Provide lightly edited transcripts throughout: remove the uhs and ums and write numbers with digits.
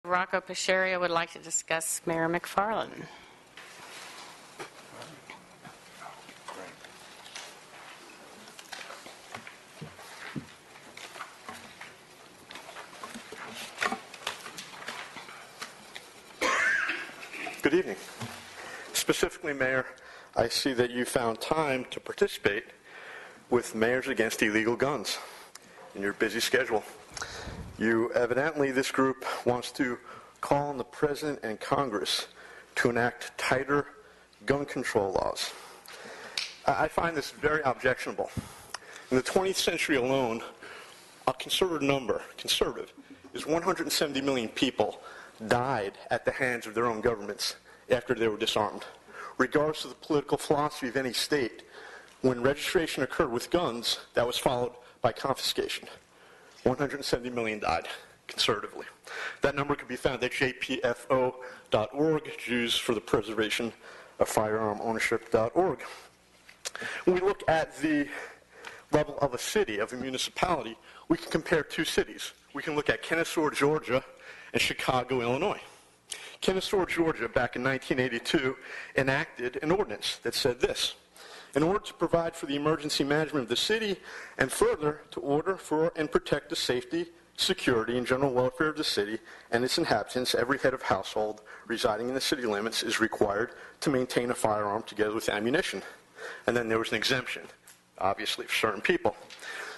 Rocco Piserchia would like to discuss Mayor McFarland. Good evening. Specifically, Mayor, I see that you found time to participate with Mayors Against Illegal Guns in your busy schedule. Evidently, this group wants to call on the President and Congress to enact tighter gun control laws. I find this very objectionable. In the 20th century alone, a conservative, is 170 million people died at the hands of their own governments after they were disarmed. Regardless of the political philosophy of any state, when registration occurred with guns, that was followed by confiscation. 170 million died, conservatively. That number can be found at jpfo.org, Jews for the Preservation of Firearm Ownership.org. When we look at the level of a city, of a municipality, we can compare two cities. We can look at Kennesaw, Georgia, and Chicago, Illinois. Kennesaw, Georgia, back in 1982, enacted an ordinance that said this: in order to provide for the emergency management of the city, and further, to order for and protect the safety, security, and general welfare of the city and its inhabitants, every head of household residing in the city limits is required to maintain a firearm together with ammunition. And then there was an exemption, obviously, for certain people.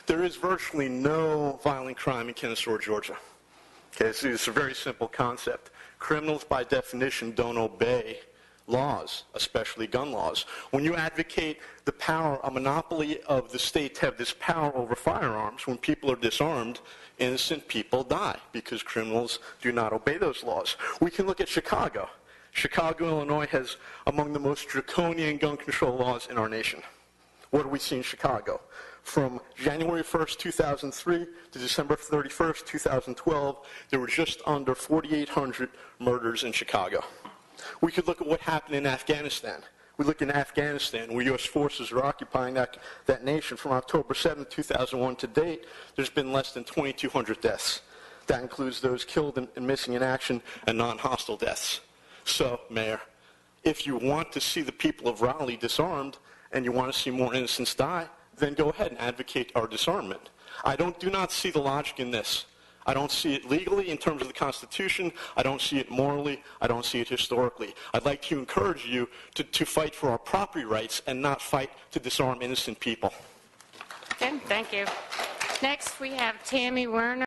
There is virtually no violent crime in Kennesaw, Georgia. Okay, so it's a very simple concept. Criminals, by definition, don't obey laws, especially gun laws. When you advocate the power, a monopoly of the state to have this power over firearms, when people are disarmed, innocent people die because criminals do not obey those laws. We can look at Chicago. Chicago, Illinois has among the most draconian gun control laws in our nation. What do we see in Chicago? From January 1st, 2003 to December 31st, 2012, there were just under 4,800 murders in Chicago. We could look at what happened in Afghanistan. We look in Afghanistan, where U.S. forces are occupying that nation. From October 7th, 2001 to date, there's been less than 2,200 deaths. That includes those killed and missing in action and non-hostile deaths. So, Mayor, if you want to see the people of Raleigh disarmed and you want to see more innocents die, then go ahead and advocate our disarmament. I do not see the logic in this. I don't see it legally in terms of the Constitution. I don't see it morally. I don't see it historically. I'd like to encourage you to fight for our property rights and not fight to disarm innocent people. Okay, thank you. Next, we have Tammy Werner.